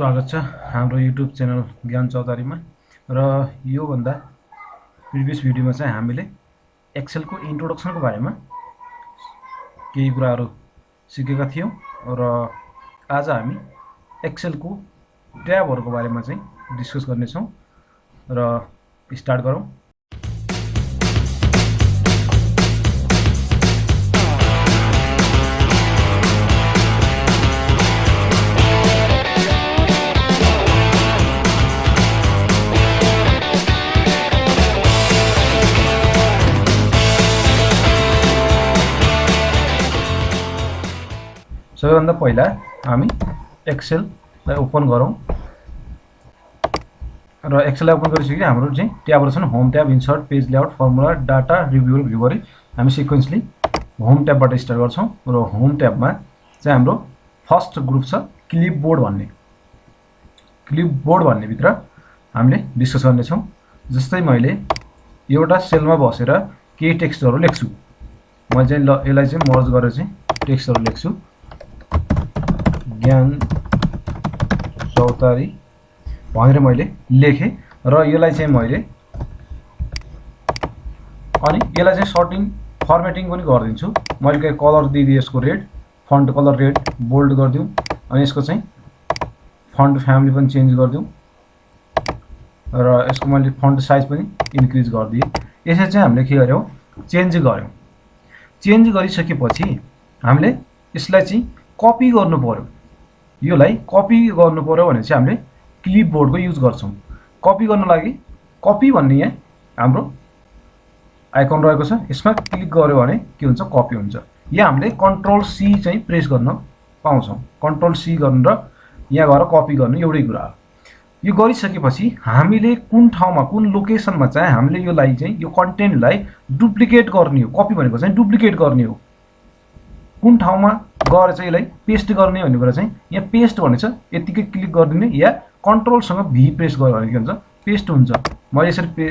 स्वागत छ हाम्रो युट्युब च्यानल ज्ञान चौतारीमा। र यो भन्दा प्रिभियस भिडियोमा चाहिँ हामीले एक्सेलको इन्ट्रोडक्सनको बारेमा केही कुराहरू सिकेका थियौं र आज हामी एक्सेलको ट्याबहरुको बारेमा चाहिँ डिस्कस गर्ने छौं र स्टार्ट गरौं। सबैभन्दा पहिला हामी एक्सेललाई ओपन गरौँ र एक्सेललाई ओपन गरिसकेपछि हाम्रो चाहिँ ट्याबहरु छन्। Home tab, insert, page layout, formula, data, review गरी हामी सिक्वेन्सली होम ट्याबबाट स्टार्ट गर्छौं र होम ट्याबमा चाहिँ हाम्रो फर्स्ट ग्रुप छ क्लिपबोर्ड भन्ने। क्लिपबोर्ड भन्ने भित्र हामीले डिस्कस गर्ने छौं। जस्तै मैले एउटा सेलमा बसेर केही टेक्स्टहरु लेख्छु। म चाहिँ ल यसलाई चाहिँ मर्ज गरेर चाहिँ टेक्स्टहरु लेख्छु। ज्ञान चौतारी भनेर मैले लेखे र यसलाई चाहिँ मैले अनि यसलाई चाहिँ सर्टिङ फर्मेटिङ पनि गरिदिन्छु। मैले के कलर दिदिए यसको red, font colour red, bold गर्दियौ अनि यसको चाहिँ फन्ट फ्यामिली पनि चेन्ज गर्दियौ र यसको मैले फन्ट साइज पनि इन्क्रिज गर्दिए। यसै चाहिँ हामीले के गर्यौ, चेन्ज गर्यौ। चेन्ज गरिसकेपछि हामीले यसलाई चाहिँ कपी गर्नु पर्यो। योलाई कपी गर्नु पर्यो भने चाहिँ हामीले क्लिपबोर्डको युज गर्छौं। कपी गर्न लागि कपी भन्ने यहाँ हाम्रो आइकन रहेको छ। यसमा क्लिक गर्यो भने के हुन्छ, कपी हुन्छ। यहाँ हामीले कन्ट्रोल सी चाहिँ प्रेस गर्न पाउँछौं। कन्ट्रोल सी गर्न र यहाँ गएर कपी गर्नु एउटै कुरा हो। यो गरिसकेपछि हामीले कुन ठाउँमा कुन लोकेसनमा चाहिँ हामीले योलाई चाहिँ यो कन्टेन्टलाई डुप्लिकेट गर्ने हो। कपी भनेको चाहिँ डुप्लिकेट गर्ने हो। कुन ठाउँमा गएर चाहिँ यसलाई पेस्ट गर्ने भन्ने कुरा चाहिँ यहाँ पेस्ट भन्ने छ। यतिकै क्लिक गरिदिने या कन्ट्रोलसँग भी प्रेस गर्यो भने के हुन्छ, पेस्ट हुन्छ। मैले यसरी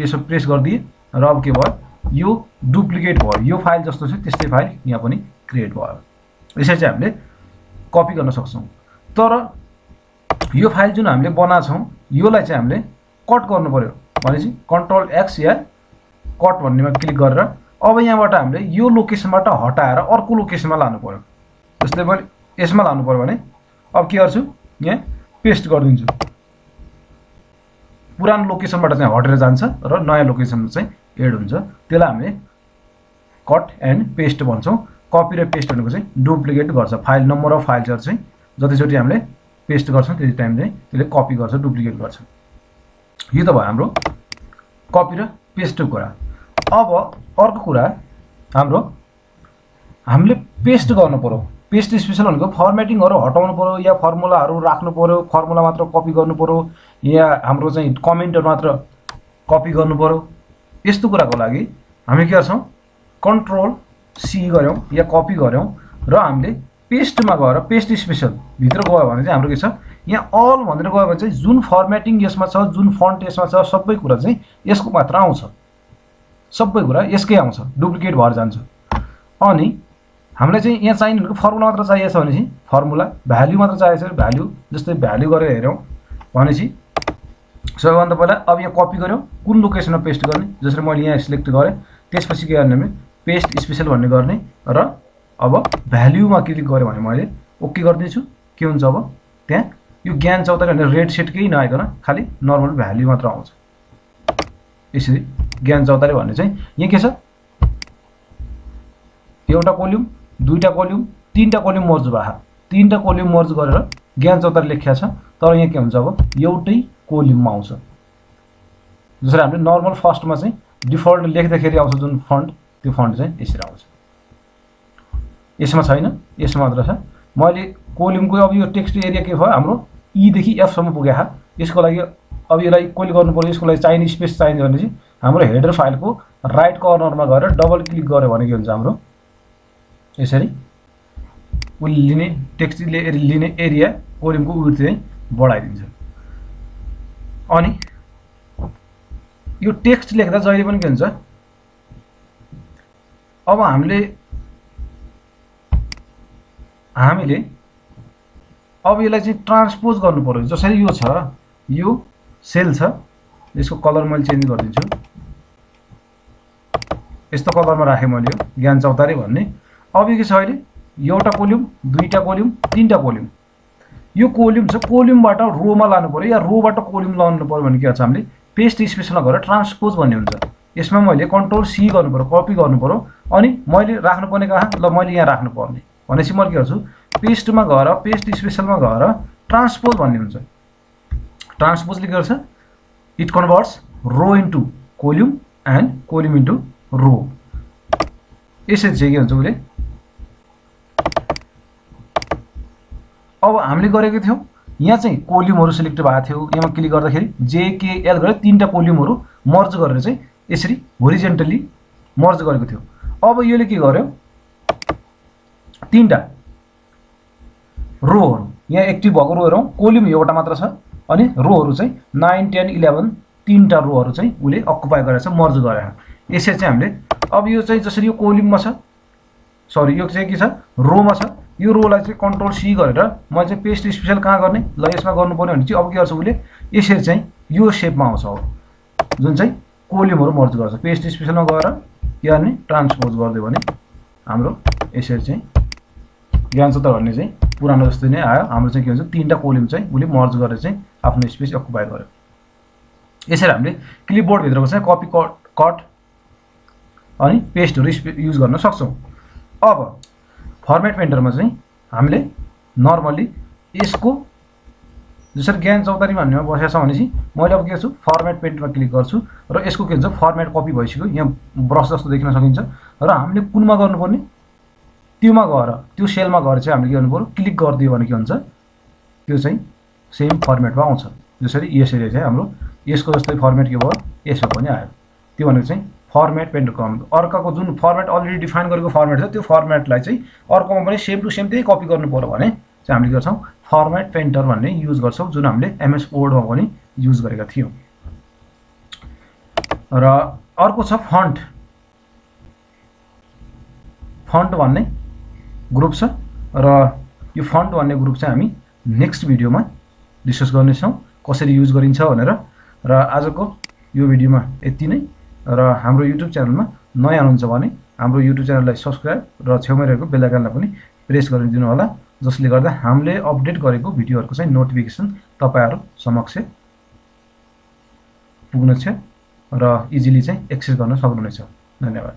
यसो प्रेस गरिदिए र अब के भयो, यो डुप्लिकेट भयो। यो फाइल जस्तो छ त्यस्तै फाइल यहाँ पनि क्रिएट भयो। यसरी चाहिँ हामीले कपी गर्न सक्छौं। तर यो फाइल जुन हामीले बनाएको छौं योलाई चाहिँ हामीले कट गर्नु पर्यो भनेपछि कन्ट्रोल एक्स या कट भन्नेमा क्लिक गरेर अब यहाँबाट हामीले यो लोकेसनबाट हटाएर अर्को लोकेसनमा लानु पर्यो। जस्तै मैले यसमा लानु पर्यो भने अब के गर्छु, यहाँ पेस्ट गरिदिन्छु। पुरानो लोकेसनबाट चाहिँ हटेर जान्छ र नयाँ लोकेसनमा चाहिँ एड हुन्छ। त्यसलाई हामीले कट एन्ड पेस्ट भन्छौं। कपी र पेस्ट भनेको चाहिँ डुप्लिकेट गर्छ। फाइल नम्बर अफ फाइल्सहरु चाहिँ जतिचोटि हामीले पेस्ट गर्छौं त्यति टाइम चाहिँ त्यसले कपी गर्छ, डुप्लिकेट गर्छ। यो त भयो हाम्रो कपी र पेस्टको कुरा। अब अर्को कुरा हाम्रो हामीले पेस्ट गर्नु पर्यो। पेस्ट स्पेशल भनेको फर्मेटिङहरु हटाउनु पर्यो या फर्मुलाहरु राख्नु पर्यो, फर्मुला मात्र कपी गर्नु पर्यो या हाम्रो चाहिँ कमेन्टहरु मात्र कपी गर्नु पर्यो। यस्तो कुराको लागि हामी के गर्छौं, कन्ट्रोल सी गर्यौं या कपी गर्यौं र हामीले पेस्टमा गएर पेस्ट स्पेशल भित्र गयो भने चाहिँ हाम्रो के छ, यहाँ अल भनेर गयो भने चाहिँ जुन फर्मेटिङ यसमा छ, जुन फन्ट यसमा छ, सबै कुरा चाहिँ यसको मात्र आउँछ। सबै कुरा यसकै आउँछ, डुप्लिकेट भएर जान्छ। अनि हामीलाई चाहिँ यहाँ चाहिने भनेको फर्मुला मात्र चाहिएको छ भनेपछि फर्मुला, भ्याल्यु मात्र चाहिएको छ भ्याल्यु। जस्तै भ्याल्यु गरेर हेर्यौं भनेपछि सबैभन्दा पहिला अब यहाँ कपी गर्यौं, कुन लोकेसनमा पेस्ट गर्ने। जसरी मैले यहाँ सिलेक्ट गरे, त्यसपछि के गर्ने भने पेस्ट स्पेशल भन्ने गर्ने र अब भ्याल्युमा क्लिक गर्यो भने मैले ओके गर्दिन्छु। के हुन्छ, अब त्यहाँ यो ज्ञान चौतारी भनेर रेड सेट केही नआइकन खाली नर्मल भ्याल्यु मात्र आउँछ। यसरी ज्ञान चौतारी भन्ने चाहिँ यहाँ के छ, एउटा कोलम, दुईटा कोलम, तीनटा कोलम मर्ज भयो। तीनटा कोलम मर्ज गरेर ज्ञान चौतारी लेखिया छ। तर यहाँ के हुन्छ, अब एउटै कोलममा आउँछ। जसरी हामीले नर्मल फर्स्टमा चाहिँ डिफल्ट लेख्दाखेरि आउँछ जुन फन्ट, त्यो फन्ट चाहिँ यसरी आउँछ। यसमा छैन, यसमा मात्र छ। मैले कोलमको अब यो टेक्स्ट एरिया के भयो, हाम्रो ई देखि एफ सम्म पुगेको छ। यसको लागि अब यसलाई कोइल गर्नु पर्यो। यसको लागि चाहिने स्पेस चाहिन्छ भनेपछि हाम्रो हेडर फाइलको राइट कर्नरमा गएर डबल क्लिक गर्यो भने के हुन्छ, हाम्रो यसरी उसले लिने टेक्स्ट लिने एरिया कोलमको उर्थ चाहिँ बढाइदिन्छ। अनि यो टेक्स्ट लेख्दा जहिले पनि के हुन्छ, अब हामीले अब यसलाई चाहिँ ट्रान्सपोज गर्नु पर्यो। जसरी यो छ, यो सेल छ, यसको कलर मैले चेन्ज गरिदिन्छु। यस्तो कलरमा राखेँ मैले यो ज्ञान चौतारी भन्ने। अब यो के छ, अहिले एउटा कोल्युम, दुईटा कोल्युम, तीनटा कोल्युम। यो कोल्युम छ, कोल्युमबाट रोमा लानु पर्यो या रोबाट कोल्युम लानु पर्यो भने के गर्छ हामीले पेस्ट स्पेसमा गएर ट्रान्सपोज भन्ने हुन्छ। यसमा मैले कन्ट्रोल सी गर्नु पर्यो, कपी गर्नु पर्यो, अनि मैले राख्नु पर्ने कहाँ, ल मैले यहाँ राख्नु पर्ने भनेपछि म के गर्छु, पेस्टमा गएर पेस्ट स्पेसलमा गएर ट्रान्सपोज भन्ने हुन्छ। ट्रान्सपोजले के गर्छ, it converts row into column and column into row. यसरी चाहिँ के हुन्छ उसले। अब हामीले गरेको थियौँ यहाँ चाहिँ कोल्युमहरू सिलेक्ट भएको थियो, यहाँ क्लिक गर्दाखेरि जेकेएल गरेर तीनटा कोल्युमहरू मर्ज गरेर चाहिँ यसरी होरिजेन्टली मर्ज गरेको थियो। अब यसले के गर्यो, तीनटा रोहरू यहाँ एक्टिभ भएको रोहरू, कोल्युम एउटा मात्र छ, अनि रोहरू चाहिँ 9, 10, 11 तीनटा रोहरू चाहिँ उसले अकुपाई गरेर चाहिँ मर्ज गरेको। यसरी चाहिँ हामीले अब यो चाहिँ जसरी यो कोल्युममा छ, सरी यो चाहिँ के छ, रोमा छ, यो रोलाई चाहिँ कन्ट्रोल सी गरेर मैले चाहिँ पेस्ट स्पेसल कहाँ गर्ने, ल यसमा गर्नुपर्ने भने चाहिँ अब के गर्छ उसले, यसरी चाहिँ यो सेपमा आउँछ। अब जुन चाहिँ कोल्युमहरू मर्ज गर्छ, पेस्ट स्पेसलमा गएर के गर्ने, ट्रान्सपोज गरिदियो भने हाम्रो यसरी चाहिँ ज्ञान चौतारी भन्ने चाहिँ पुरानो जस्तै नै आयो। हाम्रो चाहिँ के हुन्छ, तीनटा कोल्युम चाहिँ उसले मर्ज गरेर चाहिँ आफ्नो स्पेस अकुपाई गर्यो। यसरी हामीले क्लिपबोर्डभित्रको चाहिँ कपी कट अनि पेस्टहरू युज गर्न सक्छौँ। अब फर्मेट पेन्टरमा चाहिँ हामीले नर्मली यसको जसरी ज्ञान चौतारी भन्नेमा बसेको छ भनेपछि मैले अब के गर्छु, फर्मेट पेन्टमा क्लिक गर्छु र यसको के हुन्छ, फर्मेट कपी भइसक्यो, यहाँ ब्रस जस्तो देखिन सकिन्छ। र हामीले कुनमा गर्नुपर्ने, त्योमा गएर त्यो सेलमा गएर चाहिँ हामीले के गर्नु पर्यो, क्लिक गरिदियो भने के हुन्छ, त्यो चाहिँ सेम फर्मेटमा आउँछ। जसरी यसरी चाहिँ हाम्रो यसको जस्तै फर्मेट के भयो, यसो पनि आयो। त्यो भनेको चाहिँ फर्मेट पेन्टको अर्काको जुन फर्मेट अलरेडी डिफाइन गरेको फर्मेट छ, त्यो फर्मेटलाई चाहिँ अर्कोमा पनि सेम टु सेम त्यही कपी गर्नु पर्यो भने चाहिँ हामीले गर्छौँ फर्मेट पेन्टर भन्ने युज गर्छौँ, जुन हामीले एमएस वर्डमा पनि युज गरेका थियौँ। र अर्को छ फन्ट। फन्ट भन्ने ग्रुप छ र यो फन्ट भन्ने ग्रुप चाहिँ हामी नेक्स्ट भिडियोमा डिस्कस गर्नेछौँ कसरी युज गरिन्छ भनेर। र आजको यो भिडियोमा यति नै। र हाम्रो युट्युब च्यानलमा नयाँ हुनुहुन्छ भने हाम्रो युट्युब च्यानललाई सब्सक्राइब र छेउमै रहेको बेल आइकनलाई पनि प्रेस गरिदिनु होला, जसले गर्दा हामीले अपडेट गरेको भिडियोहरूको चाहिँ नोटिफिकेसन तपाईहरु समक्ष पुग्नेछ र इजिली चाहिँ एक्सेस गर्न सक्नुहुनेछ। धन्यवाद।